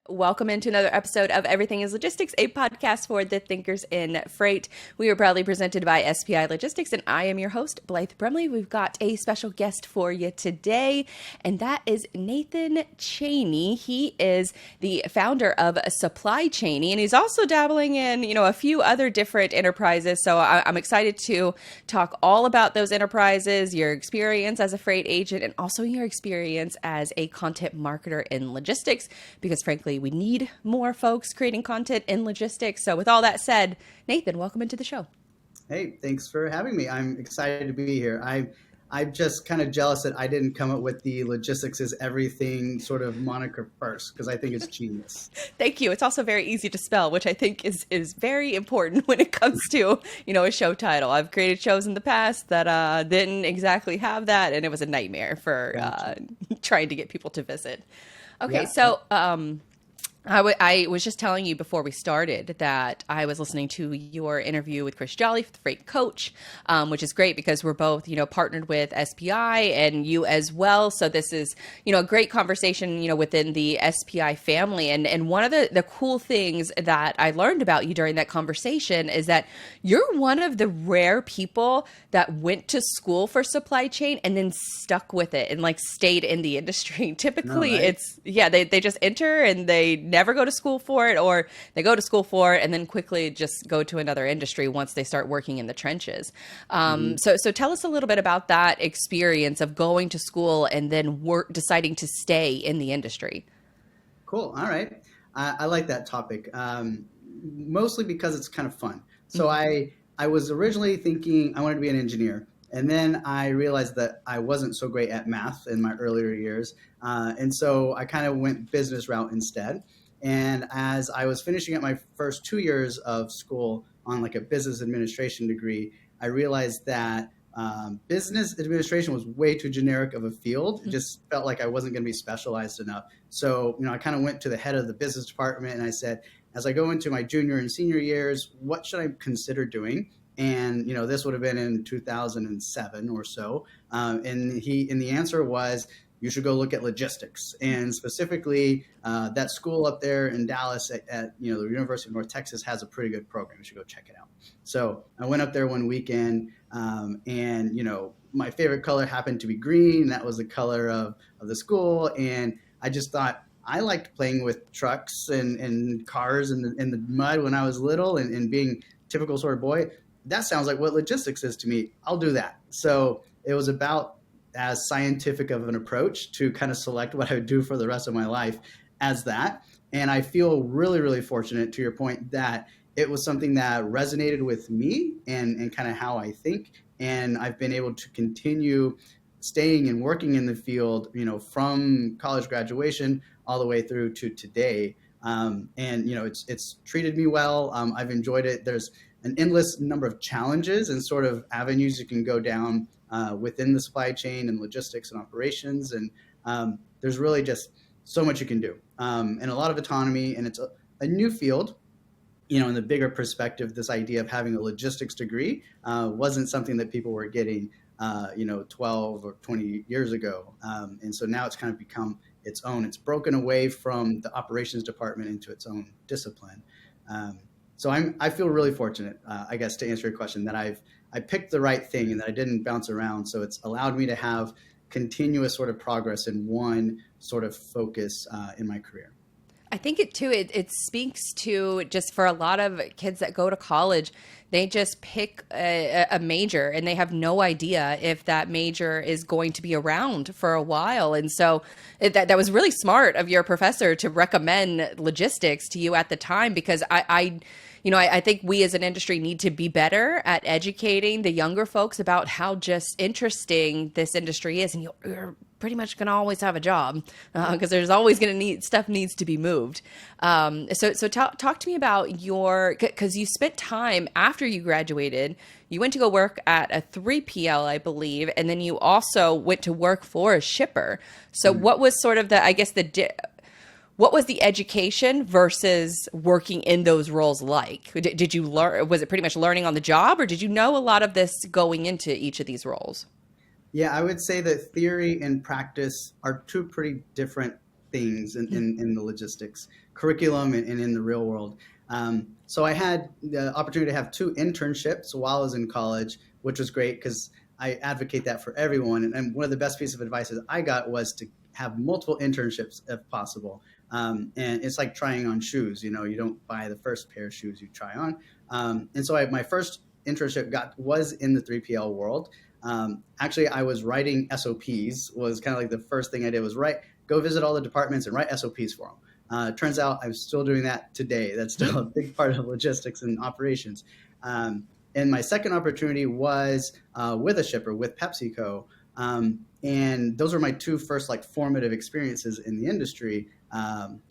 Welcome into another episode of Everything is Logistics, a podcast for the thinkers in freight. We are proudly presented by SPI Logistics, and I am your host, Blythe Brumleve. We've got a special guest for you today, and that is Nathan Cheney. He is the founder of Supply Chaney, and he's also dabbling in, a few other different enterprises. So I'm excited to talk all about those enterprises, your experience as a freight agent, and also your experience as a content marketer in logistics, because frankly, we need more folks creating content in logistics. So with all that said, Nathan, welcome into the show. Hey, thanks for having me. I'm excited to be here. I'm just kind of jealous that I didn't come up with the logistics is everything sort of moniker first, because I think it's genius. Thank you. It's also very easy to spell, which I think is very important when it comes to, a show title. I've created shows in the past that didn't exactly have that, and it was a nightmare for trying to get people to visit. Okay, Yeah. so I was just telling you before we started that I was listening to your interview with Chris Jolly, the freight coach, which is great because we're both, partnered with SPI and you as well. So this is, a great conversation, within the SPI family. And one of the cool things that I learned about you during that conversation is that you're one of the rare people that went to school for supply chain and then stuck with it and stayed in the industry. Typically, Right. they just enter and they never go to school for it, or they go to school for it and then quickly just go to another industry once they start working in the trenches. So tell us a little bit about that experience of going to school and then deciding to stay in the industry. Cool. All right. I like that topic, mostly because it's kind of fun. So I was originally thinking I wanted to be an engineer. And then I realized that I wasn't so great at math in my earlier years. And so I kind of went business route instead. And as I was finishing up my first 2 years of school on a business administration degree, I realized that business administration was way too generic of a field. It just felt like I wasn't going to be specialized enough. So, I kind of went to the head of the business department and I said, as I go into my junior and senior years, what should I consider doing? And, this would have been in 2007 or so. And the answer was, you should go look at logistics, and specifically that school up there in Dallas at the University of North Texas has a pretty good program. You should go check it out. So I went up there one weekend, and my favorite color happened to be green. That was the color of the school, and I just thought I liked playing with trucks and cars in the mud when I was little, and being a typical sort of boy. That sounds like what logistics is to me. I'll do that. So it was about as scientific of an approach to kind of select what I would do for the rest of my life as that. And I feel really, really fortunate, to your point, that it was something that resonated with me and kind of how I think. And I've been able to continue staying and working in the field, from college graduation all the way through to today. And it's treated me well. I've enjoyed it. There's an endless number of challenges and sort of avenues you can go down within the supply chain and logistics and operations. And there's really just so much you can do, and a lot of autonomy. And it's a new field, in the bigger perspective. This idea of having a logistics degree wasn't something that people were getting, 12 or 20 years ago. And so now it's kind of become its own. It's broken away from the operations department into its own discipline. So I feel really fortunate, I guess, to answer your question, that I picked the right thing and that I didn't bounce around. So it's allowed me to have continuous sort of progress in one sort of focus in my career. I think it speaks to, just for a lot of kids that go to college, they just pick a major and they have no idea if that major is going to be around for a while. And so that was really smart of your professor to recommend logistics to you at the time, because I think we as an industry need to be better at educating the younger folks about how just interesting this industry is. And you're pretty much going to always have a job because there's always going to stuff needs to be moved. So talk to me about because you spent time after you graduated. You went to go work at a 3PL, I believe, and then you also went to work for a shipper. So what was sort of what was the education versus working in those roles like? Did you learn? Was it pretty much learning on the job, or did you know a lot of this going into each of these roles? Yeah, I would say that theory and practice are two pretty different things in the logistics curriculum and in the real world. So I had the opportunity to have two internships while I was in college, which was great because I advocate that for everyone. And one of the best pieces of advice that I got was to have multiple internships if possible. And it's like trying on shoes. You don't buy the first pair of shoes you try on. And so my first internship was in the 3PL world. Actually, I was writing SOPs. Was kind of like the first thing I did was go visit all the departments and write SOPs for them. Turns out I'm still doing that today. That's still a big part of logistics and operations. And my second opportunity was with a shipper, with PepsiCo. And those were my two first formative experiences in the industry,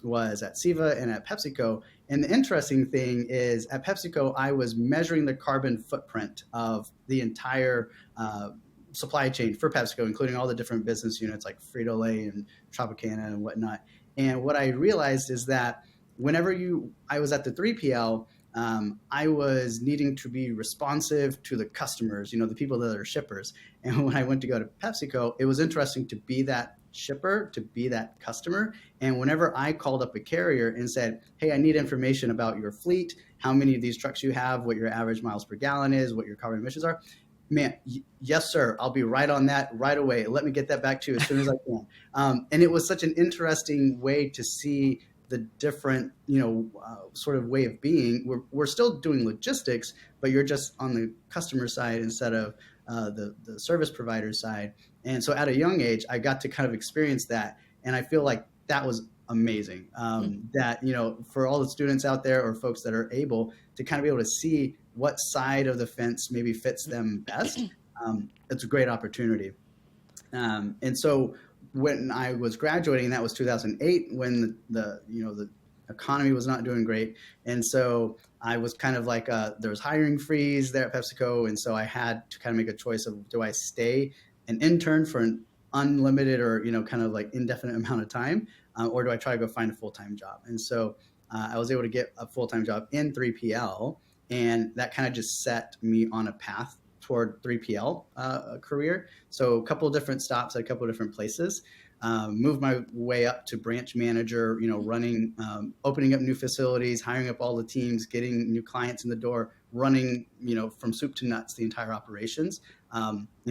was at Siva and at PepsiCo. And the interesting thing is at PepsiCo, I was measuring the carbon footprint of the entire supply chain for PepsiCo, including all the different business units like Frito-Lay and Tropicana and whatnot. And what I realized is that whenever I was at the 3PL, I was needing to be responsive to the customers, the people that are shippers. And when I went to go to PepsiCo, it was interesting to be that shipper, to be that customer. And whenever I called up a carrier and said, hey, I need information about your fleet, how many of these trucks you have, what your average miles per gallon is, what your carbon emissions are, man, yes, sir, I'll be right on that right away. Let me get that back to you as soon as I can. And it was such an interesting way to see the different, sort of way of being. We're still doing logistics, but you're just on the customer side instead of the service provider side. And so at a young age, I got to kind of experience that. And I feel like that was amazing. That, for all the students out there or folks that are able to kind of be able to see what side of the fence maybe fits them best, it's a great opportunity. And so when I was graduating, that was 2008, when the economy was not doing great. And so I was kind of like, there was hiring freeze there at PepsiCo. And so I had to kind of make a choice of, do I stay an intern for an unlimited or, kind of like indefinite amount of time, or do I try to go find a full-time job? And so I was able to get a full-time job in 3PL, and that kind of just set me on a path toward 3PL career. So a couple of different stops at a couple of different places. Moved my way up to branch manager, running, opening up new facilities, hiring up all the teams, getting new clients in the door, running, from soup to nuts, the entire operations,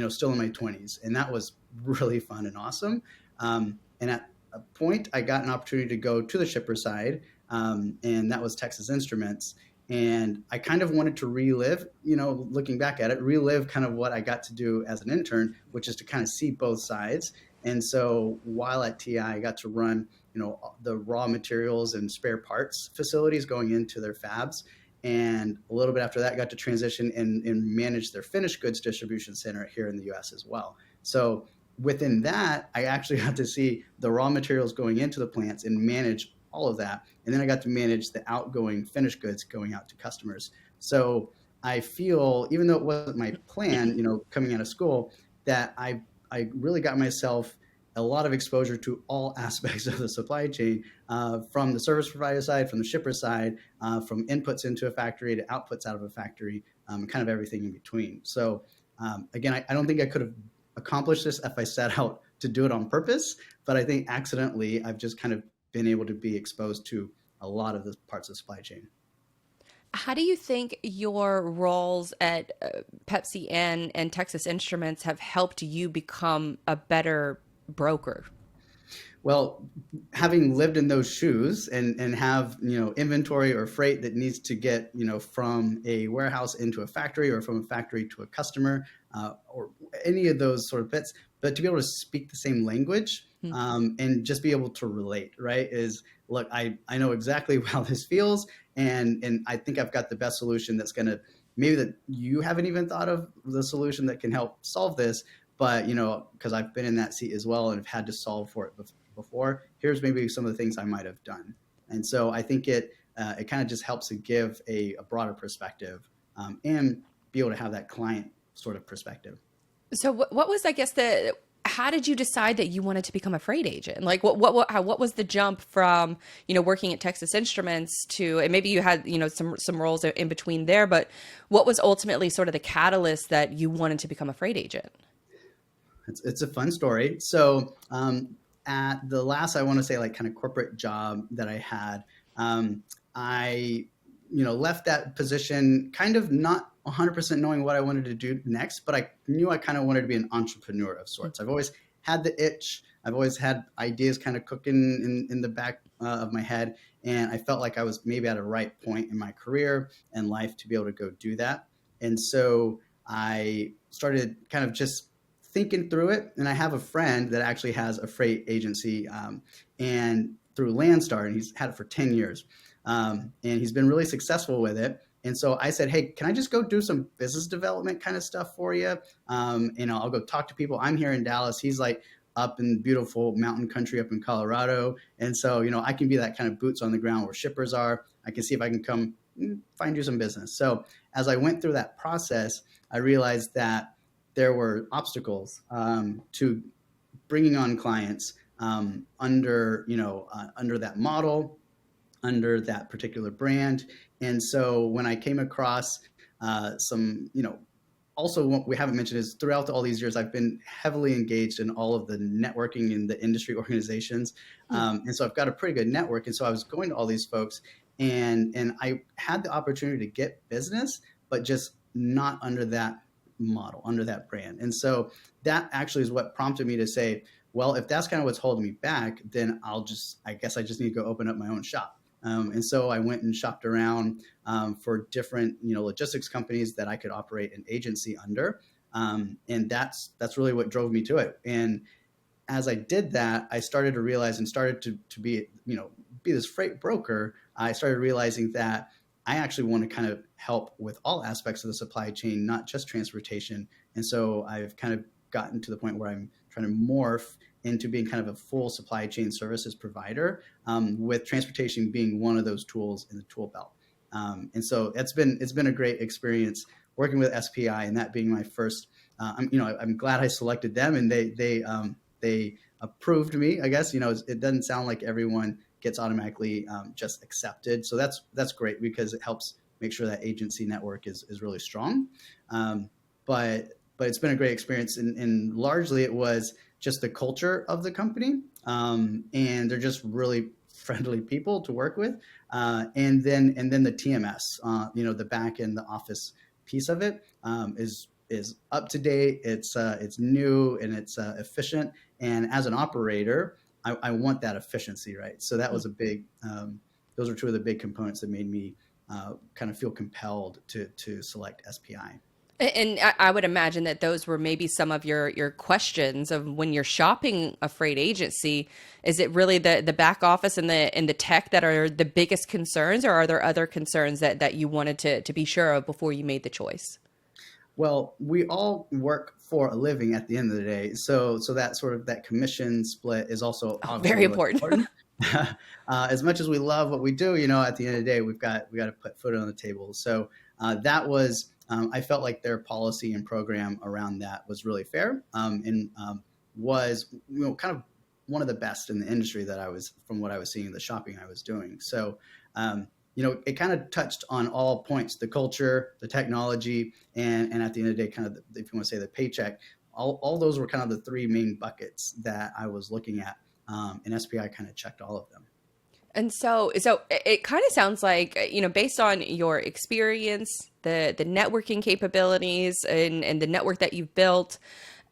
still in my 20s. And that was really fun and awesome. And at a point, I got an opportunity to go to the shipper side, and that was Texas Instruments. And I kind of wanted to relive, looking back at it, relive kind of what I got to do as an intern, which is to kind of see both sides. And so while at TI, I got to run, the raw materials and spare parts facilities going into their fabs. And a little bit after that, got to transition and manage their finished goods distribution center here in the US as well. So within that, I actually got to see the raw materials going into the plants and manage all of that. And then I got to manage the outgoing finished goods going out to customers. So I feel, even though it wasn't my plan, coming out of school, that I really got myself a lot of exposure to all aspects of the supply chain, from the service provider side, from the shipper side, from inputs into a factory to outputs out of a factory, kind of everything in between. So again, I don't think I could have accomplished this if I set out to do it on purpose, but I think accidentally I've just kind of been able to be exposed to a lot of the parts of the supply chain. How do you think your roles at Pepsi and Texas Instruments have helped you become a better broker? Well, having lived in those shoes and have, inventory or freight that needs to get, from a warehouse into a factory or from a factory to a customer, or any of those sort of bits, but to be able to speak the same language, and just be able to relate, right? Look, I know exactly how this feels, and I think I've got the best solution that's going to, maybe that you haven't even thought of the solution that can help solve this, but, because I've been in that seat as well and have had to solve for it before, here's maybe some of the things I might have done. And so I think it kind of just helps to give a broader perspective, and be able to have that client sort of perspective. So what was, I guess, how did you decide that you wanted to become a freight agent? Like what was the jump from, working at Texas Instruments to, and maybe you had, some roles in between there, but what was ultimately sort of the catalyst that you wanted to become a freight agent? It's a fun story. So at the last, I want to say, like kind of corporate job that I had, I, left that position kind of not 100% knowing what I wanted to do next, but I knew I kind of wanted to be an entrepreneur of sorts. I've always had the itch. I've always had ideas kind of cooking in the back of my head. And I felt like I was maybe at a right point in my career and life to be able to go do that. And so I started kind of just thinking through it. And I have a friend that actually has a freight agency and through Landstar, and he's had it for 10 years. And he's been really successful with it. And so I said, hey, can I just go do some business development kind of stuff for you? I'll go talk to people. I'm here in Dallas. He's like up in beautiful mountain country up in Colorado. And so, I can be that kind of boots on the ground where shippers are. I can see if I can come find you some business. So as I went through that process, I realized that there were obstacles to bringing on clients under that model, under that particular brand. And so when I came across also what we haven't mentioned is throughout all these years, I've been heavily engaged in all of the networking in the industry organizations. And so I've got a pretty good network. And so I was going to all these folks and I had the opportunity to get business, but just not under that model, under that brand. And so that actually is what prompted me to say, well, if that's kind of what's holding me back, then I guess I just need to go open up my own shop. And so I went and shopped around for different, logistics companies that I could operate an agency under. And that's really what drove me to it. And as I did that, I started to realize and started to be this freight broker. I started realizing that I actually want to kind of help with all aspects of the supply chain, not just transportation. And so I've kind of gotten to the point where I'm trying to morph into being kind of a full supply chain services provider, with transportation being one of those tools in the tool belt. And so it's been a great experience working with SPI, and that being my first. I'm glad I selected them, and they approved me. I guess it doesn't sound like everyone gets automatically just accepted, so that's great because it helps make sure that agency network is really strong. But it's been a great experience, and largely it was just the culture of the company, and they're just really friendly people to work with, and then the TMS, the back end, the office piece of it is up to date. It's new and it's efficient. And as an operator, I want that efficiency, right? So that was a big. Those are two of the big components that made me kind of feel compelled to select SPI. And I would imagine that those were maybe some of your questions of when you're shopping a freight agency. Is it really the back office and the tech that are the biggest concerns, or are there other concerns that you wanted to be sure of before you made the choice? Well, we all work for a living at the end of the day, so that sort of that commission split is also Very important. As much as we love what we do, at the end of the day, we've got to put food on the table. So that was. I felt like their policy and program around that was really fair, and was kind of one of the best in the industry from what I was seeing in the shopping I was doing. So it kind of touched on all points: the culture, the technology, and at the end of the day, kind of if you want to say the paycheck. All those were kind of the three main buckets that I was looking at, and SPI kind of checked all of them. And so it kind of sounds like, based on your experience, the networking capabilities and the network that you've built,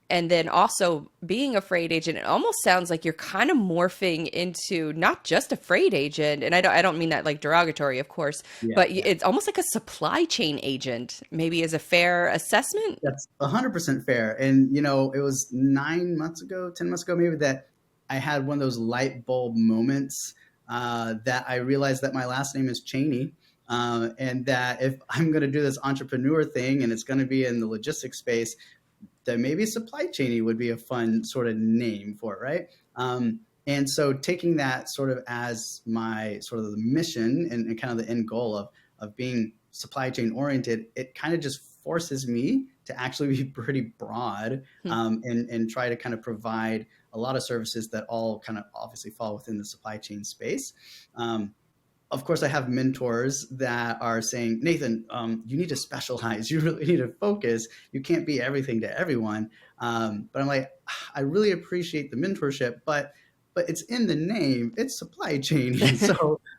and then also being a freight agent, it almost sounds like you're kind of morphing into not just a freight agent. And I don't mean that like derogatory, of course, but it's almost like a supply chain agent, maybe, is a fair assessment. That's 100% fair. And, it was 10 months ago, maybe, that I had one of those light bulb moments that I realized that my last name is Cheney, and that if I'm going to do this entrepreneur thing and it's going to be in the logistics space, then maybe Supply Chaney would be a fun sort of name for it, right? And so taking that sort of as my sort of the mission and kind of the end goal of being supply chain oriented, it kind of just forces me to actually be pretty broad, and try to kind of provide a lot of services that all kind of obviously fall within the supply chain space. Of course, I have mentors that are saying, Nathan, you need to specialize. You really need to focus. You can't be everything to everyone. But I'm like, I really appreciate the mentorship, but but it's in the name. It's supply chain.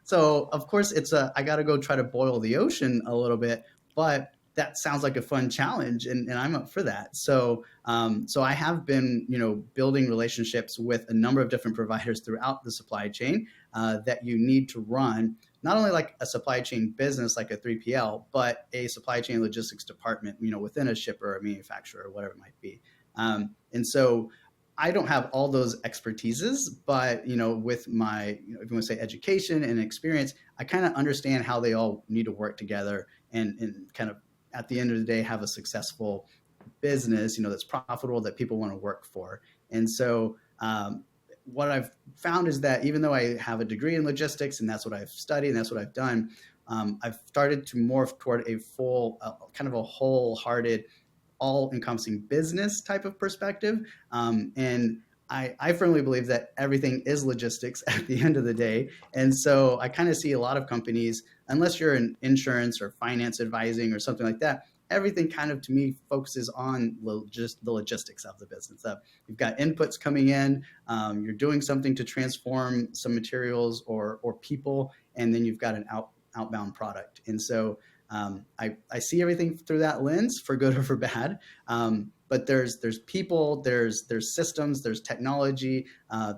So of course I got to go try to boil the ocean a little bit, but that sounds like a fun challenge, and I'm up for that. So I have been, building relationships with a number of different providers throughout the supply chain that you need to run not only like a supply chain business like a 3PL, but a supply chain logistics department, within a shipper or manufacturer or whatever it might be. And so I don't have all those expertises, but with my, if you want to say education and experience, I kind of understand how they all need to work together and kind of at the end of the day have a successful business, that's profitable, that people want to work for. And so what I've found is that even though I have a degree in logistics and that's what I've studied and that's what I've done, I've started to morph toward a full, kind of a wholehearted, all-encompassing business type of perspective. And I firmly believe that everything is logistics at the end of the day. And so I kind of see a lot of companies, unless you're in insurance or finance advising or something like that, everything kind of to me focuses on just the logistics of the business. You've got inputs coming in, you're doing something to transform some materials or people, and then you've got an outbound product. And so I see everything through that lens, for good or for bad. But there's people, there's systems, there's technology,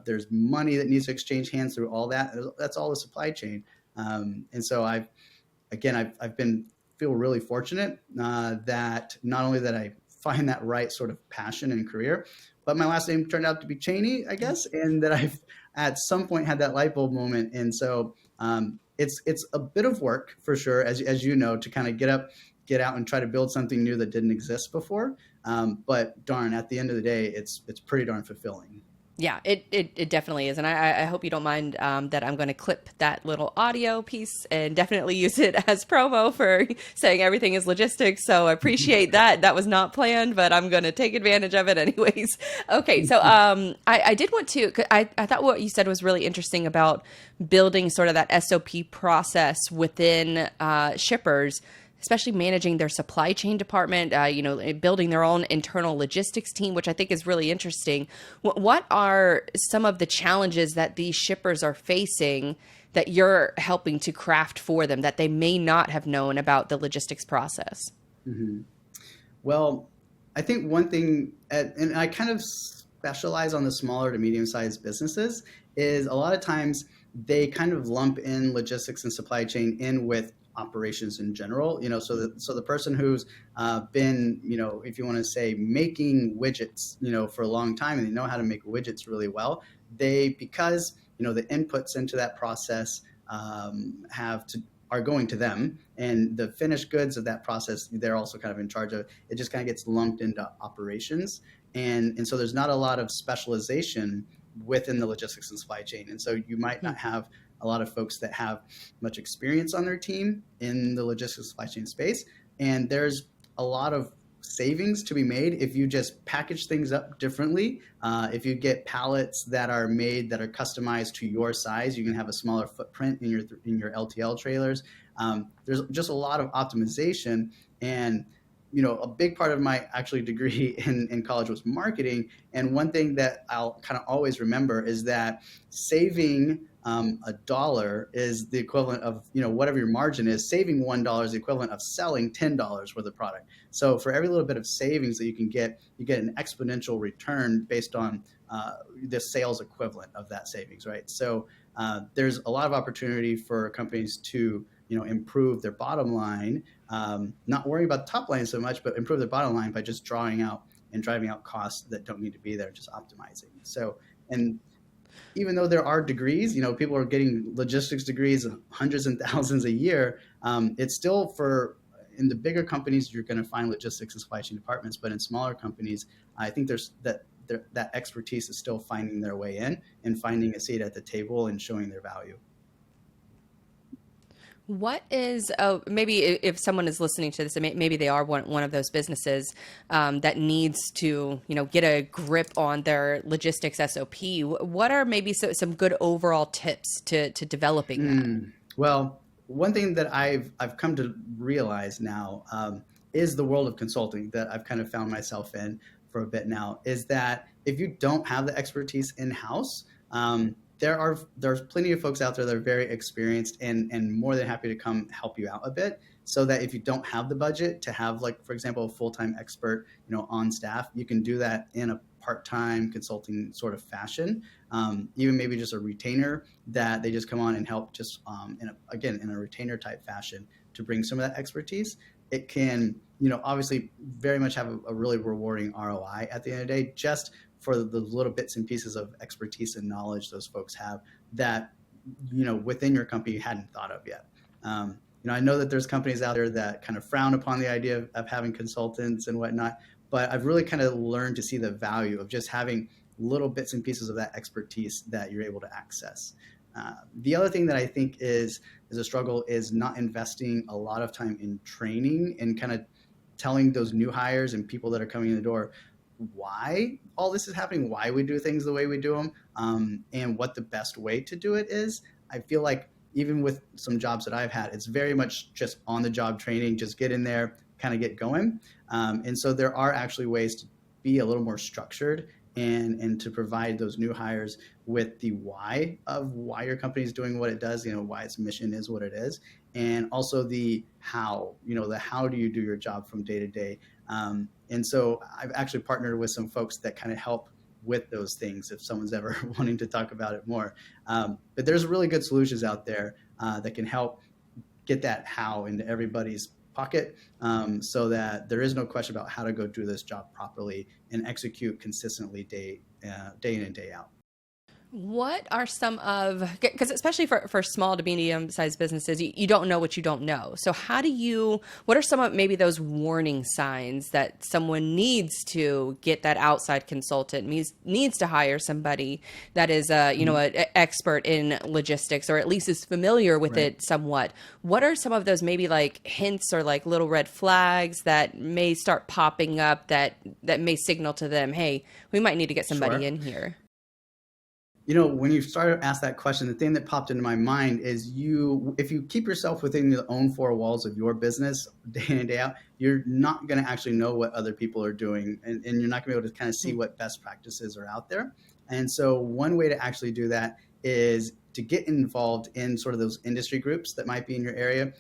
there's money that needs to exchange hands through all that. That's all the supply chain. And so I've feel really fortunate that not only that I find that right sort of passion and career, but my last name turned out to be Cheney, I guess, and that I've at some point had that light bulb moment. And so it's a bit of work for sure, as you know, to kind of get out and try to build something new that didn't exist before. But darn, at the end of the day, it's pretty darn fulfilling. Yeah, it definitely is. And I hope you don't mind that I'm going to clip that little audio piece and definitely use it as promo for saying everything is logistics. So I appreciate that. That was not planned, but I'm going to take advantage of it anyways. Okay, so I did want to, I thought what you said was really interesting about building sort of that SOP process within shippers, especially managing their supply chain department, building their own internal logistics team, which I think is really interesting. What are some of the challenges that these shippers are facing that you're helping to craft for them that they may not have known about the logistics process? Mm-hmm. Well, I think one thing, and I kind of specialize on the smaller to medium-sized businesses, is a lot of times they kind of lump in logistics and supply chain in with operations in general, so the person who's been, if you want to say, making widgets, for a long time, and they know how to make widgets really well, because the inputs into that process are going to them, and the finished goods of that process, they're also kind of in charge of. It just kind of gets lumped into operations, and so there's not a lot of specialization within the logistics and supply chain, and so you might not have a lot of folks that have much experience on their team in the logistics supply chain space. And there's a lot of savings to be made if you just package things up differently. If you get pallets that are made, that are customized to your size, you can have a smaller footprint in your LTL trailers. There's just a lot of optimization. And a big part of my actually degree in college was marketing. And one thing that I'll kind of always remember is that saving $1 is the equivalent of, whatever your margin is. Saving $1 is the equivalent of selling $10 worth of product. So for every little bit of savings that you can get, you get an exponential return based on the sales equivalent of that savings, right? So there's a lot of opportunity for companies to improve their bottom line, not worrying about the top line so much, but improve their bottom line by just drawing out and driving out costs that don't need to be there, just optimizing. So, and even though there are degrees, people are getting logistics degrees, hundreds and thousands a year, it's still in the bigger companies, you're going to find logistics and supply chain departments, but in smaller companies, I think there's that expertise is still finding their way in and finding a seat at the table and showing their value. What is, maybe if someone is listening to this, maybe they are one of those businesses that needs to, get a grip on their logistics SOP. What are maybe some good overall tips to developing that? Well, one thing that I've come to realize now is the world of consulting that I've kind of found myself in for a bit now, is that if you don't have the expertise in-house, There's plenty of folks out there that are very experienced and more than happy to come help you out a bit, so that if you don't have the budget to have, like, for example, a full-time expert, on staff, you can do that in a part-time consulting sort of fashion. Even maybe just a retainer that they just come on and help, just in a retainer type fashion, to bring some of that expertise. It can, obviously very much have a really rewarding ROI at the end of the day, just for the little bits and pieces of expertise and knowledge those folks have that, within your company you hadn't thought of yet. I know that there's companies out there that kind of frown upon the idea of having consultants and whatnot, but I've really kind of learned to see the value of just having little bits and pieces of that expertise that you're able to access. The other thing that I think is a struggle is not investing a lot of time in training and kind of telling those new hires and people that are coming in the door why all this is happening, why we do things the way we do them, and what the best way to do it is. I feel like even with some jobs that I've had, it's very much just on the job training, just get in there, kind of get going. And so there are actually ways to be a little more structured and to provide those new hires with the why of why your company is doing what it does, why its mission is what it is, and also the how, the how do you do your job from day to day. And so I've actually partnered with some folks that kind of help with those things if someone's ever wanting to talk about it more. But there's really good solutions out there that can help get that how into everybody's pocket, so that there is no question about how to go do this job properly and execute consistently day in and day out. What are some of, because especially for small to medium sized businesses, you don't know what you don't know. So what are some of maybe those warning signs that someone needs to get that outside consultant, needs to hire somebody that is an expert in logistics, or at least is familiar with Right. it somewhat? What are some of those maybe like hints or like little red flags that may start popping up that may signal to them, hey, we might need to get somebody Sure. in here? When you started to ask that question, the thing that popped into my mind is if you keep yourself within your own four walls of your business day in and day out, you're not going to actually know what other people are doing, and you're not going to be able to kind of see what best practices are out there. And so one way to actually do that is to get involved in sort of those industry groups that might be in your area,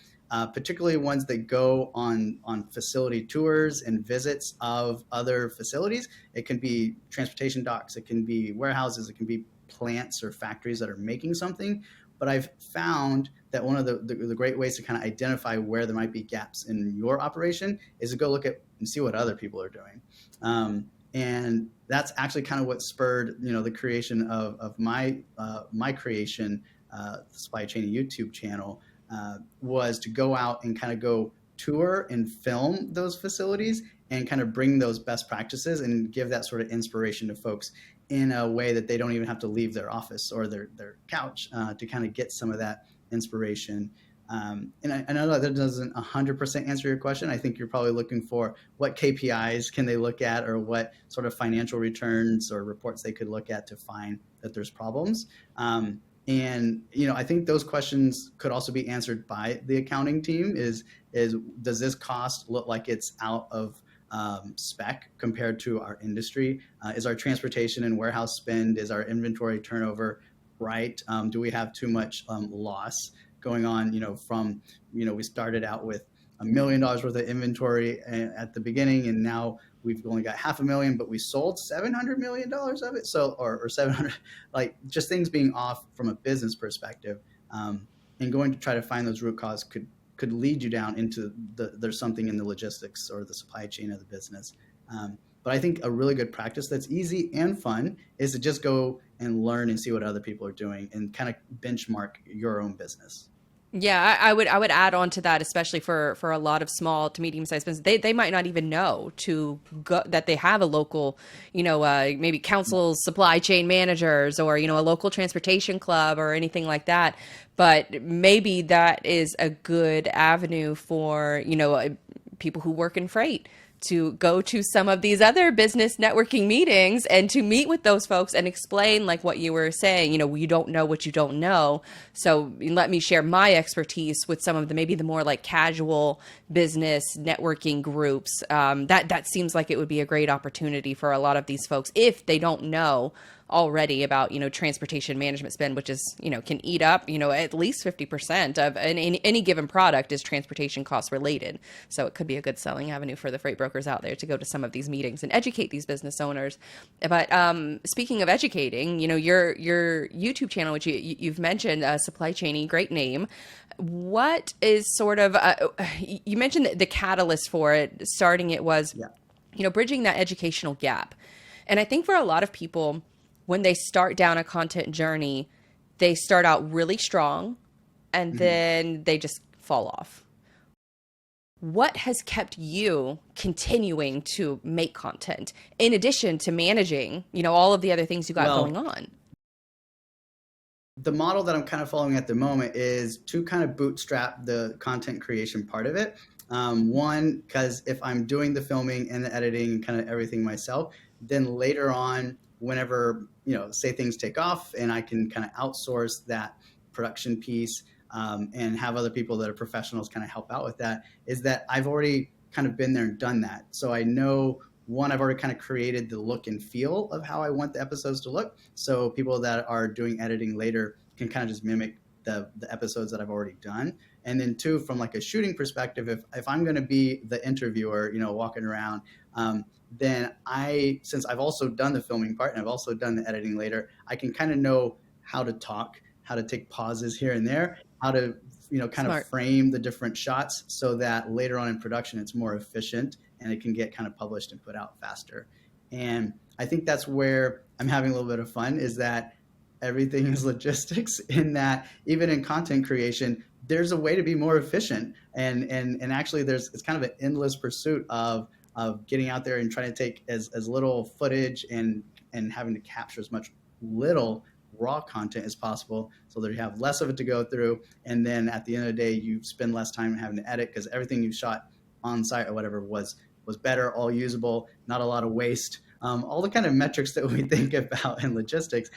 particularly ones that go on facility tours and visits of other facilities. It can be transportation docks, it can be warehouses, it can be plants or factories that are making something. But I've found that one of the great ways to kind of identify where there might be gaps in your operation is to go look at and see what other people are doing. And that's actually kind of what spurred, the creation of my creation, the Supply Chaney YouTube channel, was to go out and kind of go tour and film those facilities and kind of bring those best practices and give that sort of inspiration to folks in a way that they don't even have to leave their office or their couch to kind of get some of that inspiration. And I know that doesn't 100% answer your question. I think you're probably looking for what KPIs can they look at, or what sort of financial returns or reports they could look at to find that there's problems. And I think those questions could also be answered by the accounting team. Is does this cost look like it's out of spec compared to our industry? Is our transportation and warehouse spend, is our inventory turnover right? Do we have too much loss going on? From we started out with $1 million worth of inventory at the beginning, and now we've only got $500,000, but we sold $700 million of it. So, or 700, like, just things being off from a business perspective, and going to try to find those root cause could lead you down into there's something in the logistics or the supply chain of the business. But I think a really good practice that's easy and fun is to just go and learn and see what other people are doing and kind of benchmark your own business. Yeah, I would add on to that, especially for a lot of small to medium sized business. They might not even know that they have a local, maybe council's supply chain managers, or a local transportation club or anything like that. But maybe that is a good avenue for people who work in freight to go to some of these other business networking meetings and to meet with those folks and explain, like what you were saying, you don't know what you don't know. So let me share my expertise with some of maybe the more like casual business networking groups. That seems like it would be a great opportunity for a lot of these folks if they don't know already about, transportation management spend, which is, can eat up, at least 50% of any given product is transportation cost related. So it could be a good selling avenue for the freight brokers out there to go to some of these meetings and educate these business owners. But speaking of educating, your YouTube channel, which you've mentioned, Supply Chaney, great name. What is sort of, you mentioned the catalyst for it, starting it was, Yeah. bridging that educational gap. And I think for a lot of people, when they start down a content journey, they start out really strong and Mm-hmm. then they just fall off. What has kept you continuing to make content in addition to managing, all of the other things you got going Well, on? the model that I'm kind of following at the moment is to kind of bootstrap the content creation part of it. One, because if I'm doing the filming and the editing and kind of everything myself, then later on, whenever, say things take off and I can kind of outsource that production piece, and have other people that are professionals kind of help out with that, is that I've already kind of been there and done that. So I know, one, I've already kind of created the look and feel of how I want the episodes to look. So people that are doing editing later can kind of just mimic the episodes that I've already done. And then two, from like a shooting perspective, if I'm going to be the interviewer, walking around, then since I've also done the filming part and I've also done the editing later, I can kind of know how to talk, how to take pauses here and there, how to, kind of Smart. frame the different shots so that later on in production, it's more efficient and it can get kind of published and put out faster. And I think that's where I'm having a little bit of fun, is that everything is logistics, in that even in content creation, there's a way to be more efficient. And actually it's kind of an endless pursuit of getting out there and trying to take as little footage and having to capture as much little raw content as possible, so that you have less of it to go through. And then at the end of the day, you spend less time having to edit, because everything you shot on site or whatever was better, all usable, not a lot of waste. All the kind of metrics that we think about in logistics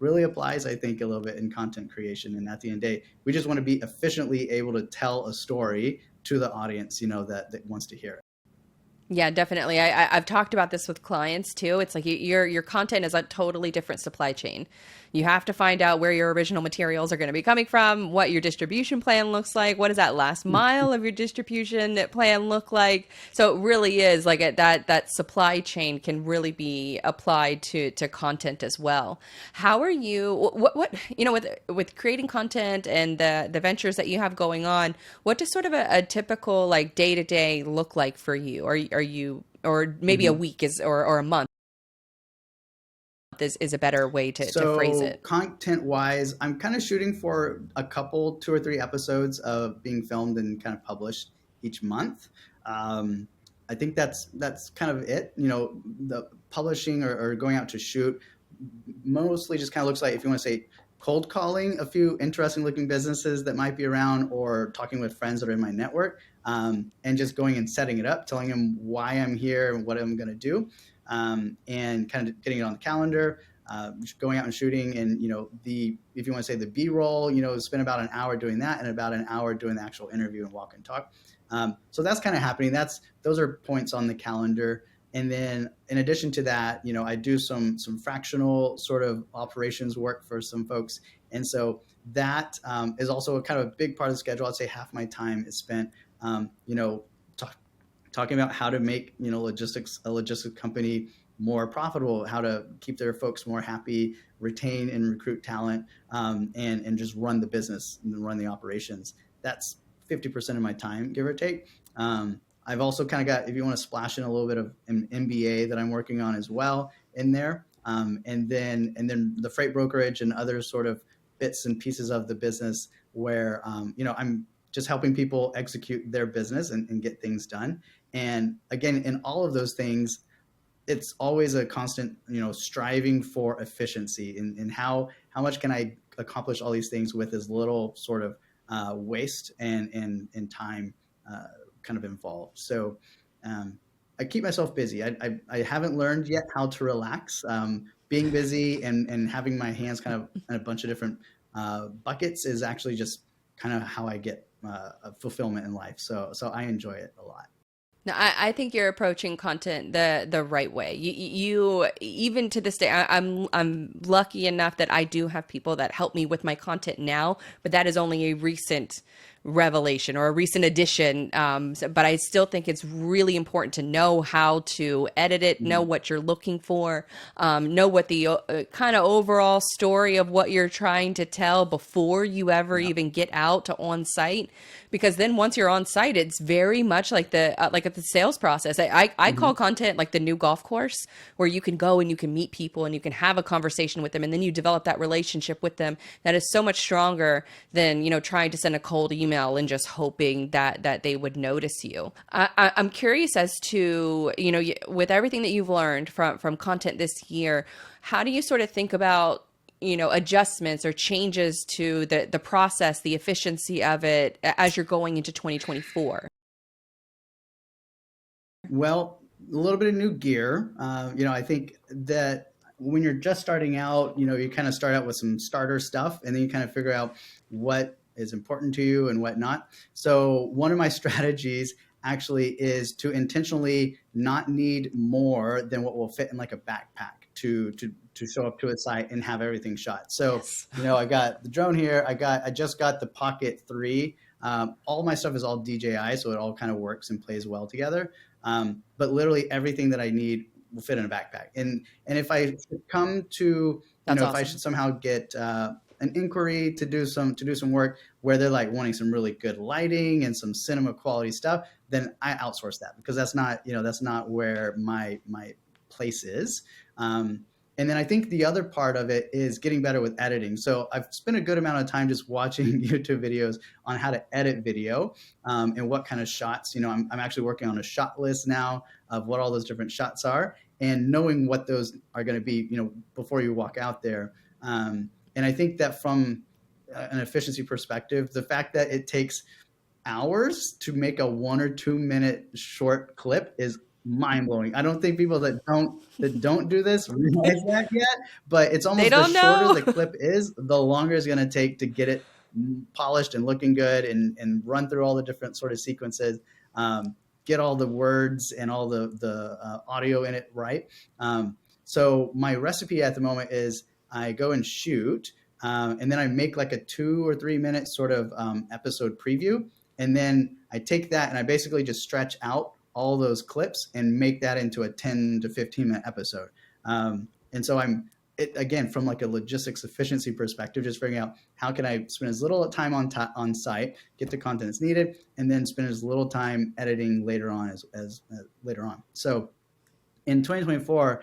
really applies, I think, a little bit in content creation. And at the end of the day, we just want to be efficiently able to tell a story to the audience, that wants to hear it. Yeah, definitely. I've talked about this with clients too. It's like your content is a totally different supply chain. You have to find out where your original materials are going to be coming from, what your distribution plan looks like, what does that last mile of your distribution plan look like. So it really is like that supply chain can really be applied to content as well. How are you? What with creating content and the ventures that you have going on? What does sort of a typical like day to day look like for you? Are you, or maybe a Mm-hmm. week is, or a month is a better way to phrase So it. content wise, I'm kind of shooting for a couple, 2 or 3 episodes of being filmed and kind of published each month. Um, I think that's kind of it. The publishing or going out to shoot mostly just kind of looks like, if you want to say, cold calling a few interesting looking businesses that might be around, or talking with friends that are in my network, and just going and setting it up, telling them why I'm here and what I'm going to do, and kind of getting it on the calendar, going out and shooting. And if you want to say the B-roll, spend about an hour doing that and about an hour doing the actual interview and walk and talk. So that's kind of happening. Those are points on the calendar. And then in addition to that, I do some fractional sort of operations work for some folks. And so that is also a kind of a big part of the schedule. I'd say half my time is spent, talking about how to make, a logistics company more profitable, how to keep their folks more happy, retain and recruit talent, and just run the business and run the operations. That's 50% of my time, give or take. I've also kind of got, if you want to splash in a little bit of an MBA that I'm working on as well in there, and then the freight brokerage and other sort of bits and pieces of the business where I'm just helping people execute their business and get things done. And again, in all of those things, it's always a constant, striving for efficiency and how much can I accomplish all these things with as little sort of waste and time kind of involved. So I keep myself busy. I haven't learned yet how to relax. Being busy and having my hands kind of in a bunch of different buckets is actually just kind of how I get fulfillment in life. So I enjoy it a lot. No, I think you're approaching content the right way. You even to this day, I'm lucky enough that I do have people that help me with my content now, but that is only a recent revelation or a recent addition. But I still think it's really important to know how to edit it, know Mhm. what you're looking for, know what the kind of overall story of what you're trying to tell before you ever Yeah. even get out to on site, because then once you're on site, it's very much like the sales process. I call Mhm. content like the new golf course, where you can go and you can meet people and you can have a conversation with them, and then you develop that relationship with them that is so much stronger than trying to send a cold email and just hoping that they would notice you. I'm curious as to with everything that you've learned from content this year, how do you sort of think about adjustments or changes to the process, the efficiency of it as you're going into 2024? Well, a little bit of new gear. I think that when you're just starting out, you kind of start out with some starter stuff, and then you kind of figure out what is important to you and what not. So one of my strategies actually is to intentionally not need more than what will fit in like a backpack to show up to a site and have everything shot. So, Yes. I got the drone here. I just got the Pocket 3. All my stuff is all DJI, so it all kind of works and plays well together. But literally everything that I need will fit in a backpack. And if I come to, That's if I awesome. should somehow get an inquiry to do some work where they're like wanting some really good lighting and some cinema quality stuff, then I outsource that, because that's not where my place is. And then I think the other part of it is getting better with editing. So I've spent a good amount of time just watching YouTube videos on how to edit video, and what kind of shots. I'm actually working on a shot list now of what all those different shots are, and knowing what those are going to be, before you walk out there. And I think that from an efficiency perspective, the fact that it takes hours to make a 1 or 2 minute short clip is mind blowing. I don't think people that don't do this realize that yet, but it's They almost the don't shorter know. the clip is, the longer it's going to take to get it polished and looking good, and run through all the different sort of sequences, get all the words and all the audio in it right. So my recipe at the moment is I go and shoot, and then I make like a 2 or 3 minute sort of episode preview, and then I take that and I basically just stretch out all those clips and make that into a 10 to 15 minute episode. And so again, from like a logistics efficiency perspective, just figuring out how can I spend as little time on site, get the content that's needed, and then spend as little time editing later on as later on. So in 2024,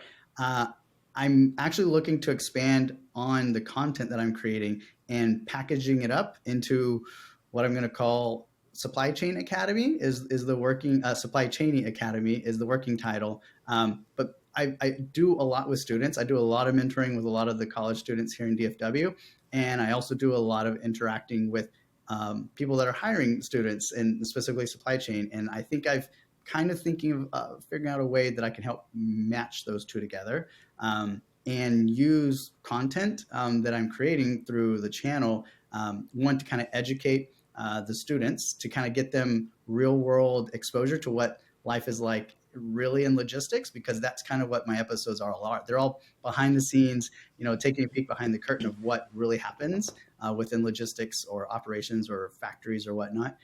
I'm actually looking to expand on the content that I'm creating and packaging it up into what I'm going to call Supply Chain Academy is the working Supply Chaney Academy is the working title. But I do a lot with students. I do a lot of mentoring with a lot of the college students here in DFW, and I also do a lot of interacting with people that are hiring students, and specifically supply chain. And I think I've kind of thinking of figuring out a way that I can help match those two together, and use content that I'm creating through the channel. One, to kind of educate the students, to kind of get them real world exposure to what life is like really in logistics, because that's kind of what my episodes are all about. They're all behind the scenes, taking a peek behind the curtain of what really happens within logistics or operations or factories or whatnot.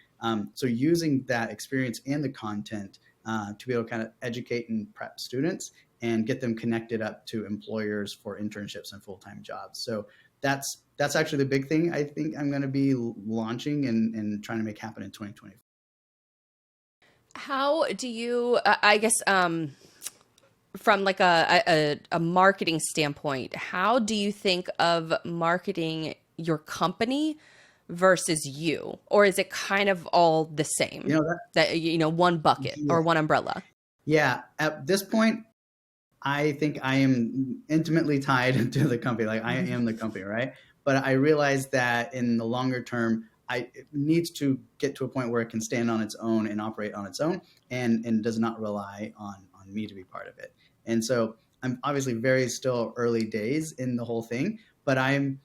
So using that experience and the content to be able to kind of educate and prep students and get them connected up to employers for internships and full-time jobs. So that's actually the big thing I think I'm going to be launching and trying to make happen in 2020. How do you, I guess, from like a marketing standpoint, how do you think of marketing your company versus you? Or is it kind of all the same? That That, one bucket yeah, or one umbrella? yeah. At this point, I think I am intimately tied to the company. Like I am the company, right? But I realize that in the longer term, it needs to get to a point where it can stand on its own and operate on its own, and does not rely on me to be part of it. And so I'm obviously very still early days in the whole thing, but I've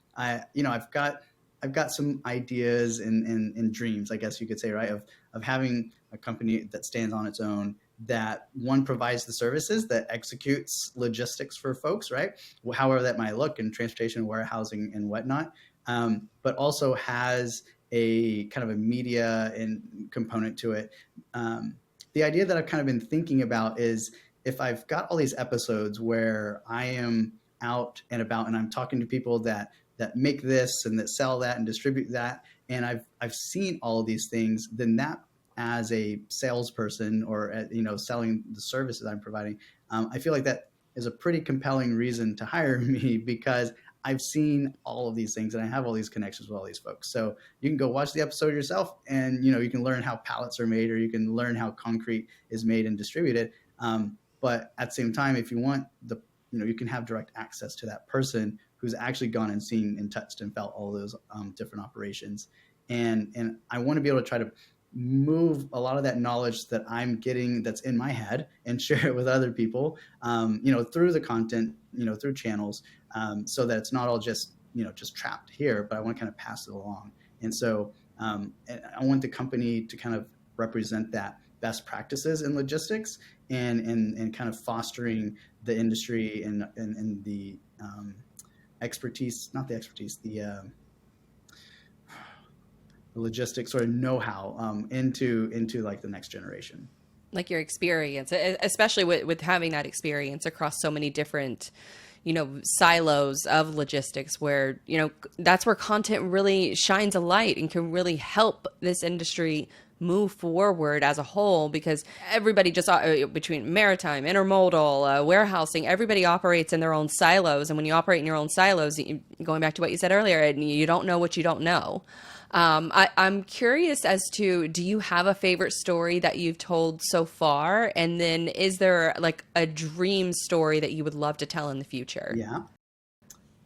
got I've got some ideas and dreams, I guess you could say, right, of having a company that stands on its own, that one provides the services, that executes logistics for folks, right? However that might look in transportation, warehousing, and whatnot, but also has a kind of a media and component to it. The idea that I've kind of been thinking about is, if I've got all these episodes where I am out and about and I'm talking to people that make this and that sell that and distribute that, and I've seen all of these things, then that, as a salesperson or selling the services I'm providing, I feel like that is a pretty compelling reason to hire me, because I've seen all of these things and I have all these connections with all these folks. So you can go watch the episode yourself, and you can learn how pallets are made, or you can learn how concrete is made and distributed. But at the same time, if you want you can have direct access to that person who's actually gone and seen and touched and felt all those different operations. And I want to be able to try to move a lot of that knowledge that I'm getting that's in my head and share it with other people, through the content, through channels, so that it's not all just trapped here, but I want to kind of pass it along. And so I want the company to kind of represent that best practices in logistics, and kind of fostering the industry and the expertise, not the expertise, the logistics sort of know-how into like the next generation. Like your experience, especially with having that experience across so many different, silos of logistics, where, that's where content really shines a light and can really help this industry move forward as a whole, because everybody just between maritime, intermodal, warehousing, everybody operates in their own silos. And when you operate in your own silos, going back to what you said earlier, and you don't know what you don't know. I'm curious as to, do you have a favorite story that you've told so far? And then is there like a dream story that you would love to tell in the future? Yeah.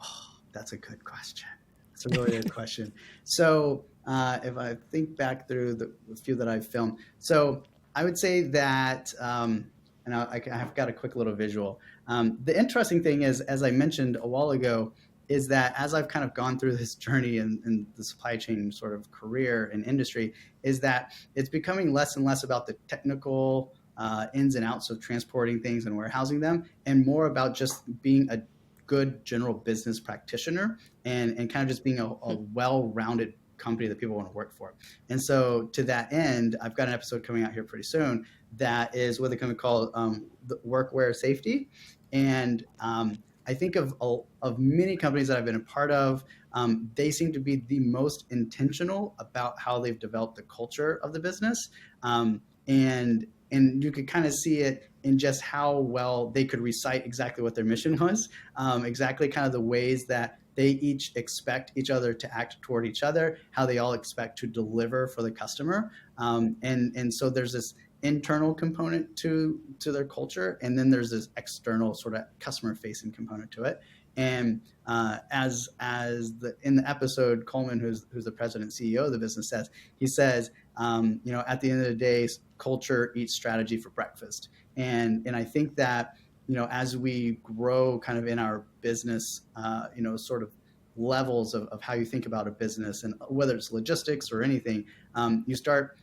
Oh, that's a good question. That's a really good question. So if I think back through the few that I've filmed, so I would say that, and I've got a quick little visual. The interesting thing is, as I mentioned a while ago, is that as I've kind of gone through this journey in the supply chain sort of career and industry, is that it's becoming less and less about the technical ins and outs of transporting things and warehousing them, and more about just being a good general business practitioner, and kind of just being a well-rounded company that people want to work for. And so to that end, I've got an episode coming out here pretty soon that is with a company called the Workwear Safety. And I think of many companies that I've been a part of, they seem to be the most intentional about how they've developed the culture of the business. And you could kind of see it in just how well they could recite exactly what their mission was, exactly kind of the ways that they each expect each other to act toward each other, how they all expect to deliver for the customer. And so there's this internal component to their culture, and then there's this external sort of customer facing component to it. And as in the episode, Coleman, who's the president and CEO of the business, says, he says, at the end of the day, culture eats strategy for breakfast. And I think that, as we grow kind of in our business, sort of levels of how you think about a business, and whether it's logistics or anything, you start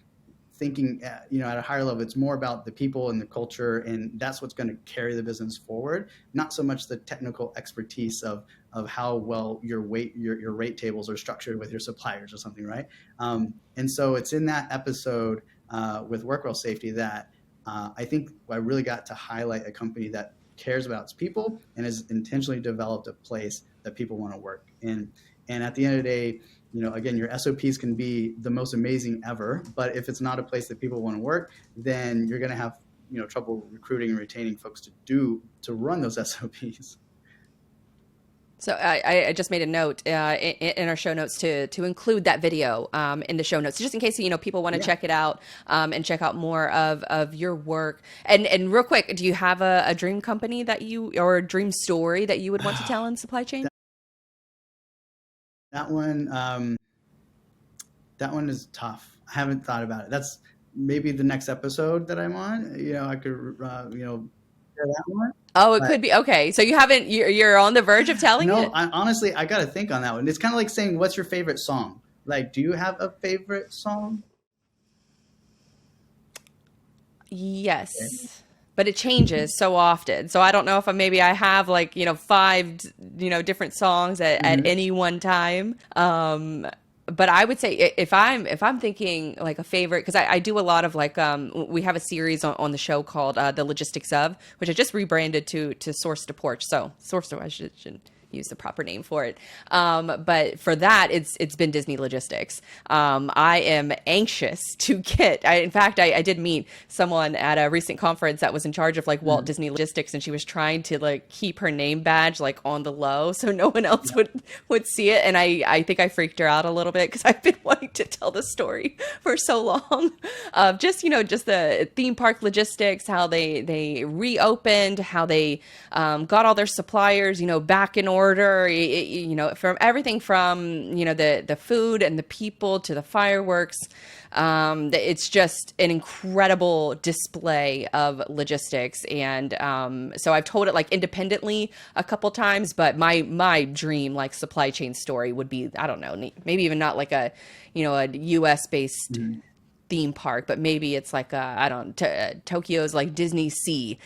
thinking, at a higher level, it's more about the people and the culture, and that's what's going to carry the business forward, not so much the technical expertise of how well your rate tables are structured with your suppliers or something, right? And so it's in that episode with Workwell Safety that I think I really got to highlight a company that cares about its people and has intentionally developed a place that people want to work in. And at the end of the day, again, your SOPs can be the most amazing ever, but if it's not a place that people want to work, then you're going to have, trouble recruiting and retaining folks to run those SOPs. So I just made a note in our show notes to include that video in the show notes, just in case people want to check it out and check out more of your work. And real quick, do you have a dream company or a dream story that you would want to tell in supply chain? That one is tough. I haven't thought about it. That's maybe the next episode that I'm on. I could share that one. Oh, it But could be. Okay. So you haven't, you're on the verge of telling no, it? honestly, I got to think on that one. It's kind of like saying, what's your favorite song? Like, do you have a favorite song? Okay. Yes. But it changes so often. So I don't know if maybe I have like, five, different songs at Hmm. any one time. But I would say if I'm thinking like a favorite, because I do a lot of like we have a series on the show called The Logistics of, which I just rebranded to Source to Porch. So Source to, I should use the proper name for it. But for that, it's been Disney Logistics. I am anxious to get. In fact, I did meet someone at a recent conference that was in charge of like Walt Hmm. Disney Logistics, and she was trying to like keep her name badge like on the low so no one else would see it. And I think I freaked her out a little bit because I've been wanting to tell the story for so long of just the theme park logistics, how they reopened, how they got all their suppliers back in order, from everything from the food and the people to the fireworks. It's just an incredible display of logistics, and so I've told it like independently a couple times, but my dream like supply chain story would be, I don't know, maybe even not like a US based Hmm. theme park, but maybe it's like I don't Tokyo's like Disney Sea,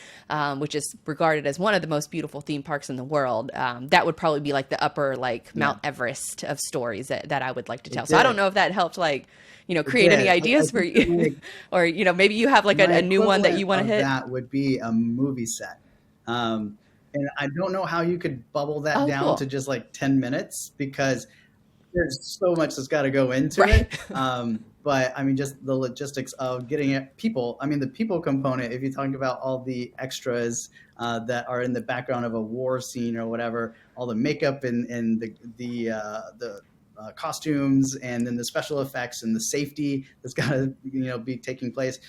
which is regarded as one of the most beautiful theme parks in the world. That would probably be like the upper like Yeah, Mount Everest of stories that I would like to tell. it So I don't did. know if that helped like It create any did. I ideas for think that you, or maybe you have like my a new one that equivalent you want to of hit. that would be a movie set. And I don't know how you could bubble that Oh, down to cool. just like 10 minutes because there's so much that's got to go into Right. it. But I mean, just the logistics of getting it, people. I mean, the people component. If you talk about all the extras that are in the background of a war scene or whatever, all the makeup and the costumes, and then the special effects and the safety that's got to be taking place.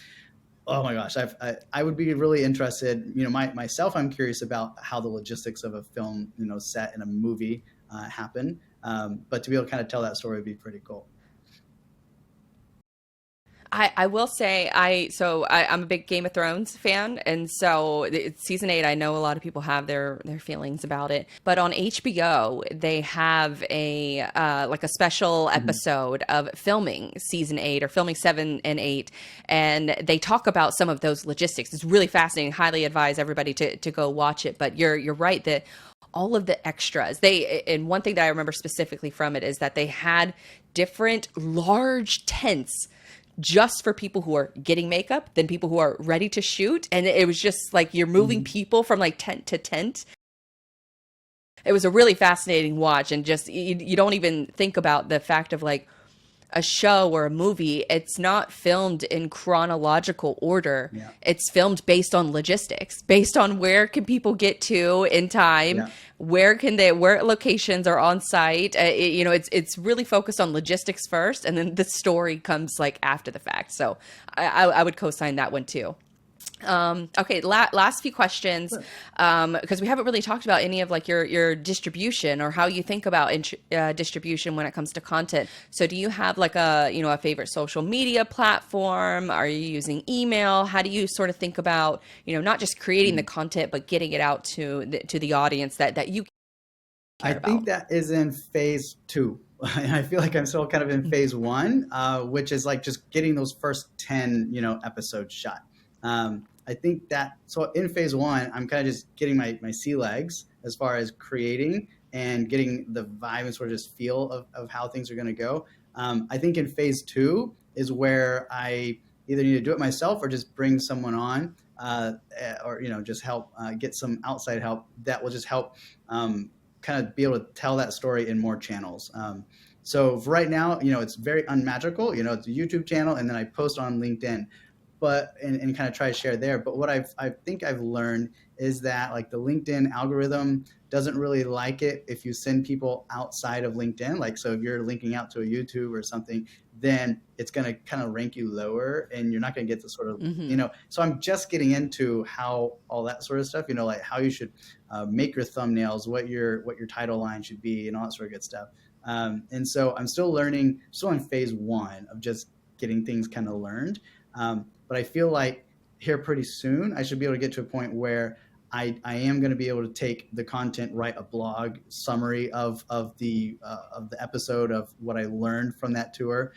Oh my gosh, I would be really interested. Myself, I'm curious about how the logistics of a film, set in a movie happen. But to be able to kind of tell that story would be pretty cool. I will say I'm a big Game of Thrones fan, and so it's season 8. I know a lot of people have their feelings about it, but on HBO they have a like a special Mhm. episode of filming season 8 or filming 7 and 8, and they talk about some of those logistics. It's really fascinating. Highly advise everybody to go watch it. But you're right that all of the extras and one thing that I remember specifically from it is that they had different large tents just for people who are getting makeup than people who are ready to shoot. And it was just like you're moving Mhm. people from like tent to tent. It was a really fascinating watch. And just, you don't even think about the fact of like a show or a movie, it's not filmed in chronological order. Yeah, It's filmed based on logistics, based on where can people get to in time, yeah. where locations are on site. It's really focused on logistics first, and then the story comes like after the fact. So I would co-sign that one too. Okay, last few questions, Sure. because we haven't really talked about any of like your distribution or how you think about distribution when it comes to content. So, do you have like a favorite social media platform? Are you using email? How do you sort of think about not just creating the Mhm. content but getting it out to the audience that you I care think about? that is in phase two. I feel like I'm still kind of in phase one, which is like just getting those first 10, episodes shot. I think that so in phase one, I'm kind of just getting my sea legs as far as creating and getting the vibe and sort of just feel of how things are going to go. I think in phase two is where I either need to do it myself or just bring someone on, or just help get some outside help that will just help kind of be able to tell that story in more channels. So for right now, it's very unmagical. It's a YouTube channel, and then I post on LinkedIn, but and kind of try to share there. But what I think I've learned is that like the LinkedIn algorithm doesn't really like it if you send people outside of LinkedIn. Like so, if you're linking out to a YouTube or something, then it's going to kind of rank you lower, and you're not going to get the sort of Hmm. So I'm just getting into how all that sort of stuff. Like how you should make your thumbnails, what your title line should be, and all that sort of good stuff. And so I'm still learning, still in phase one of just getting things kind of learned. But I feel like here pretty soon I should be able to get to a point where I am going to be able to take the content, write a blog summary of the episode of what I learned from that tour.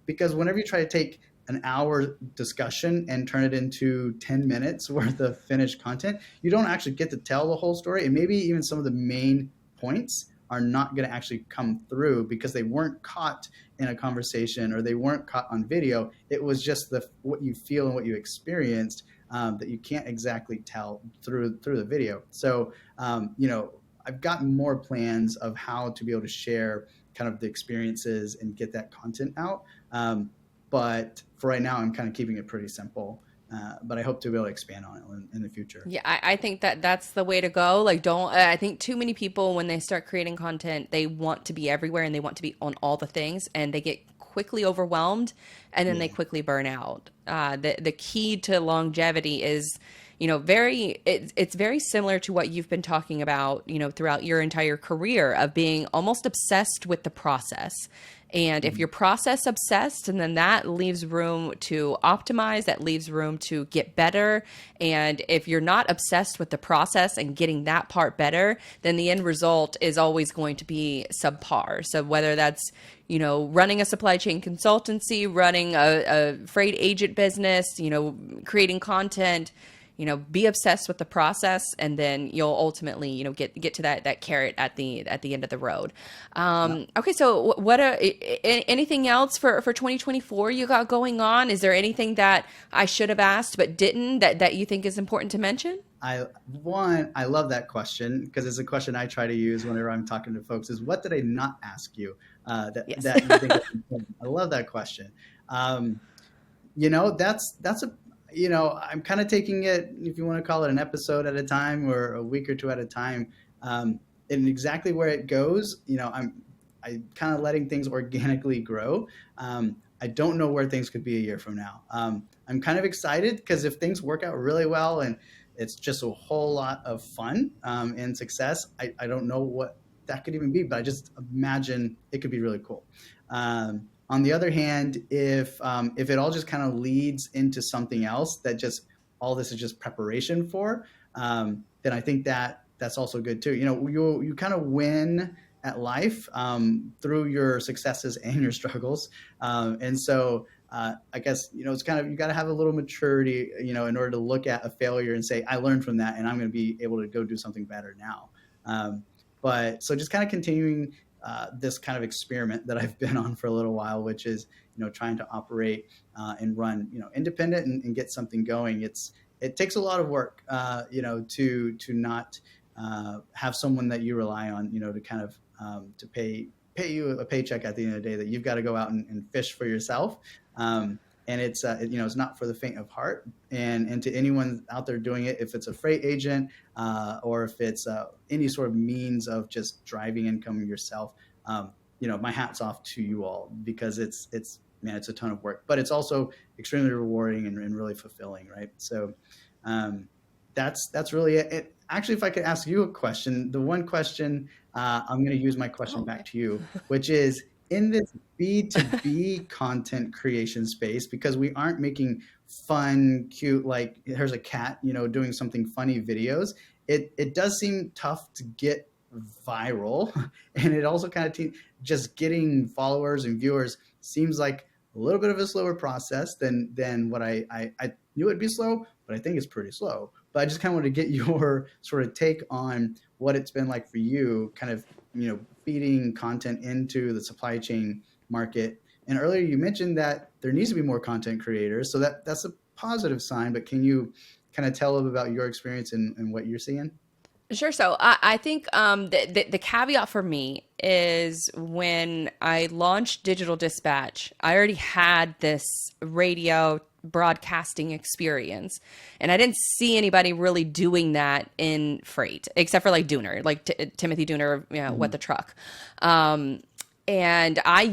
Because whenever you try to take an hour discussion and turn it into 10 minutes worth of finished content, you don't actually get to tell the whole story. And maybe even some of the main points are not going to actually come through because they weren't caught in a conversation or they weren't caught on video. It was just what you feel and what you experienced that you can't exactly tell through the video. So, I've gotten more plans of how to be able to share kind of the experiences and get that content out. But for right now, I'm kind of keeping it pretty simple. But I hope to be able to expand on it in the future. Yeah, I think that's the way to go. Like, I think too many people, when they start creating content, they want to be everywhere and they want to be on all the things, and they get quickly overwhelmed and then they quickly burn out. The key to longevity is, it's very similar to what you've been talking about, throughout your entire career, of being almost obsessed with the process. And if you're process obsessed, and then that leaves room to optimize, that leaves room to get better. And if you're not obsessed with the process and getting that part better, then the end result is always going to be subpar. So whether that's, running a supply chain consultancy, running a freight agent business, creating content, be obsessed with the process, and then you'll ultimately, get to that carrot at the end of the road. Okay. So anything else for 2024 you got going on? Is there anything that I should have asked but didn't that you think is important to mention? I love that question, because it's a question I try to use whenever I'm talking to folks, is what did I not ask you that you think is important? I love that question. I'm kind of taking it, if you want to call it, an episode at a time or a week or two at a time. And exactly where it goes, I'm kind of letting things organically grow. I don't know where things could be a year from now. I'm kind of excited because if things work out really well and it's just a whole lot of fun and success, I don't know what that could even be, but I just imagine it could be really cool. On the other hand, if it all just kind of leads into something else that just all this is just preparation for, then I think that's also good too. You kind of win at life through your successes and your struggles, and so I guess it's kind of, you got to have a little maturity, in order to look at a failure and say, I learned from that, and I'm going to be able to go do something better now. But so just kind of continuing this kind of experiment that I've been on for a little while, which is, trying to operate and run, independent and get something going. It takes a lot of work, to not have someone that you rely on, to kind of to pay you a paycheck at the end of the day, that you've got to go out and fish for yourself. And it's not for the faint of heart. And to anyone out there doing it, if it's a freight agent or if it's any sort of means of just driving income yourself, my hat's off to you all, because it's a ton of work, but it's also extremely rewarding and really fulfilling, right? So that's really it. Actually, if I could ask you a question, the one question I'm going to use my question back to you, which is, in this B2B content creation space, because we aren't making fun, cute, like here's a cat, doing something funny videos, it does seem tough to get viral. And it also kind of just getting followers and viewers seems like a little bit of a slower process than what I knew it'd be slow, but I think it's pretty slow. But I just kind of want to get your sort of take on what it's been like for you, kind of, feeding content into the supply chain market. And earlier you mentioned that there needs to be more content creators. So that's a positive sign, but can you kind of tell them about your experience and what you're seeing? Sure. So I think the caveat for me is, when I launched Digital Dispatch, I already had this radio broadcasting experience, and I didn't see anybody really doing that in freight, except for like Dooner, like Timothy Dooner, What the Truck. And I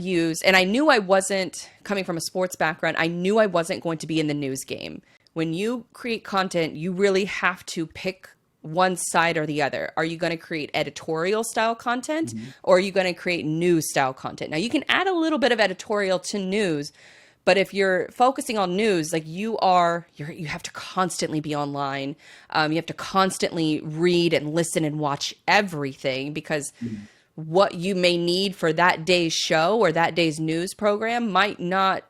knew I wasn't coming from a sports background. I knew I wasn't going to be in the news game. When you create content, you really have to pick one side or the other. Are you going to create editorial style content, or are you going to create news style content? Now, you can add a little bit of editorial to news, But if you're focusing on news, like you have to constantly be online. You have to constantly read and listen and watch everything, because what you may need for that day's show or that day's news program might not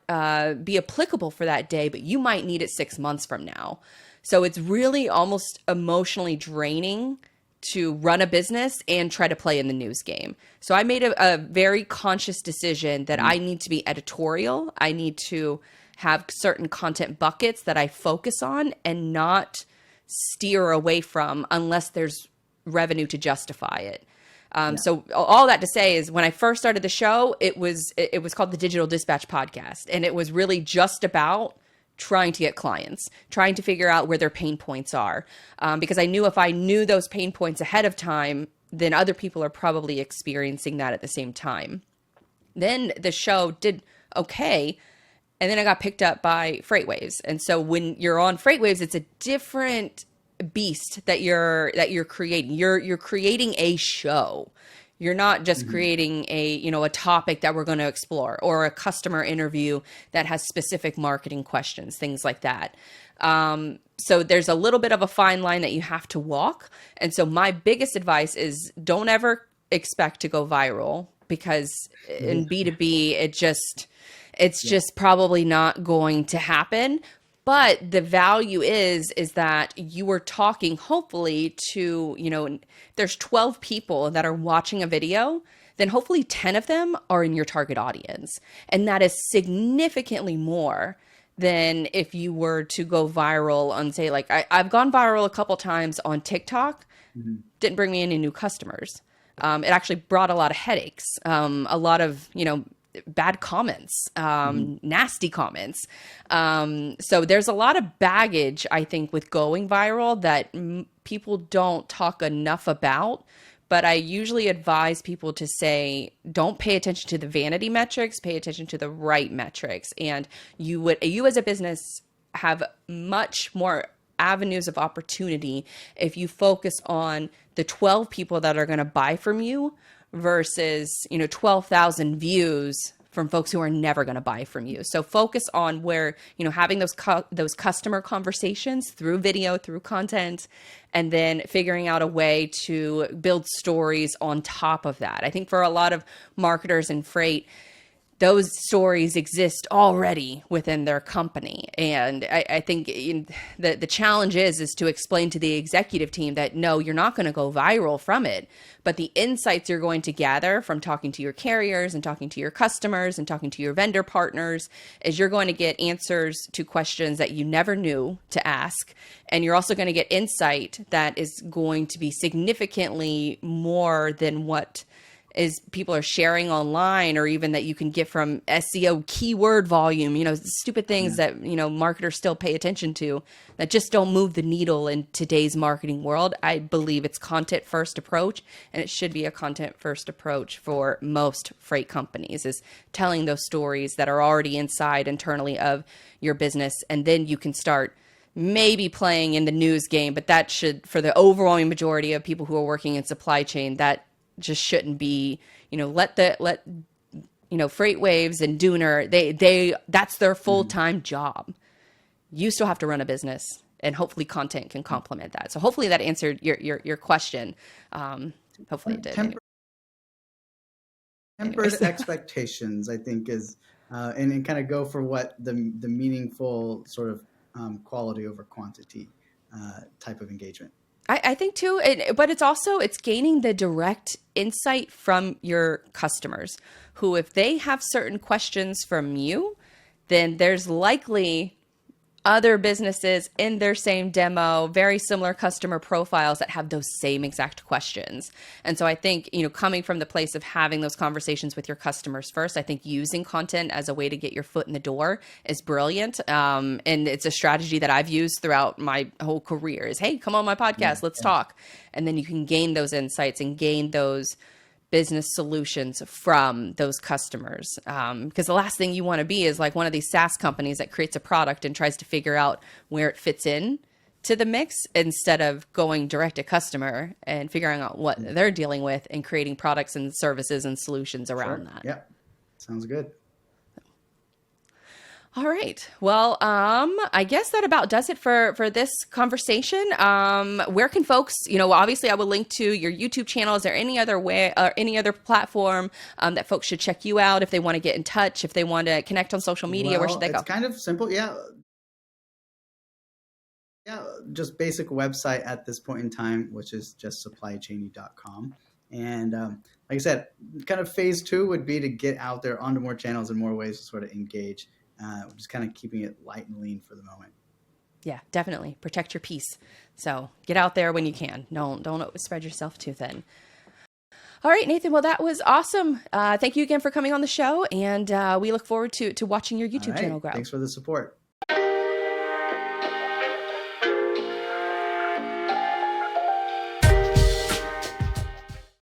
be applicable for that day, but you might need it 6 months from now. So it's really almost emotionally draining to run a business and try to play in the news game. So I made a very conscious decision that I need to be editorial. I need to have certain content buckets that I focus on and not steer away from unless there's revenue to justify it. So all that to say is, when I first started the show, it was called the Digital Dispatch Podcast. And it was really just about trying to get clients, trying to figure out where their pain points are. Because I knew if I knew those pain points ahead of time, then other people are probably experiencing that at the same time. Then the show did okay. And then I got picked up by FreightWaves. And so when you're on FreightWaves, it's a different beast that you're creating. You're creating a show. You're not just creating a topic that we're going to explore, or a customer interview that has specific marketing questions, things like that. So there's a little bit of a fine line that you have to walk. And so my biggest advice is, don't ever expect to go viral, because in B2B, it's just probably not going to happen. But the value is that you are talking, hopefully, to, there's 12 people that are watching a video, then hopefully 10 of them are in your target audience. And that is significantly more than if you were to go viral on, say, like I've gone viral a couple times on TikTok, didn't bring me any new customers. It actually brought a lot of headaches, a lot of, bad comments, nasty comments. So there's a lot of baggage, I think, with going viral that people don't talk enough about. But I usually advise people to say, don't pay attention to the vanity metrics, pay attention to the right metrics. And you as a business have much more avenues of opportunity if you focus on the 12 people that are going to buy from you versus 12,000 views from folks who are never going to buy from you. So focus on where, having those customer conversations through video, through content, and then figuring out a way to build stories on top of that. I think for a lot of marketers in freight, those stories exist already within their company. And I think the challenge is to explain to the executive team that, no, you're not going to go viral from it. But the insights you're going to gather from talking to your carriers and talking to your customers and talking to your vendor partners is you're going to get answers to questions that you never knew to ask. And you're also going to get insight that is going to be significantly more than what is people are sharing online, or even that you can get from SEO keyword volume, stupid things that, marketers still pay attention to that just don't move the needle in today's marketing world. I believe it's content first approach, and it should be a content first approach for most freight companies, is telling those stories that are already inside internally of your business. And then you can start maybe playing in the news game, but that should, for the overwhelming majority of people who are working in supply chain, that just shouldn't be, let FreightWaves and Dooner, they that's their full-time job. You still have to run a business, and hopefully content can complement that. So hopefully that answered your question. Hopefully it did. Tempered expectations, I think, is and kind of go for what the meaningful sort of quality over quantity type of engagement. I think too, but it's gaining the direct insight from your customers, who, if they have certain questions from you, then there's likely other businesses in their same demo, very similar customer profiles, that have those same exact questions. And so I think, coming from the place of having those conversations with your customers first, I think using content as a way to get your foot in the door is brilliant. And it's a strategy that I've used throughout my whole career is, hey, come on my podcast, let's talk. And then you can gain those insights and gain those business solutions from those customers. Because the last thing you want to be is like one of these SaaS companies that creates a product and tries to figure out where it fits in to the mix, instead of going direct to customer and figuring out what they're dealing with and creating products and services and solutions around that. Yeah, sounds good. All right. Well, I guess that about does it for this conversation. Where can folks, obviously I will link to your YouTube channel. Is there any other way or any other platform that folks should check you out if they want to get in touch, if they want to connect on social media? Where should they go? It's kind of simple. Yeah. Yeah, just basic website at this point in time, which is just supplychaney.com. And like I said, kind of phase 2 would be to get out there onto more channels and more ways to sort of engage. Just kind of keeping it light and lean for the moment. Yeah, definitely. Protect your peace. So get out there when you can. Don't spread yourself too thin. All right, Nathan. Well, that was awesome. Thank you again for coming on the show. And we look forward to watching your YouTube channel grow. Thanks for the support.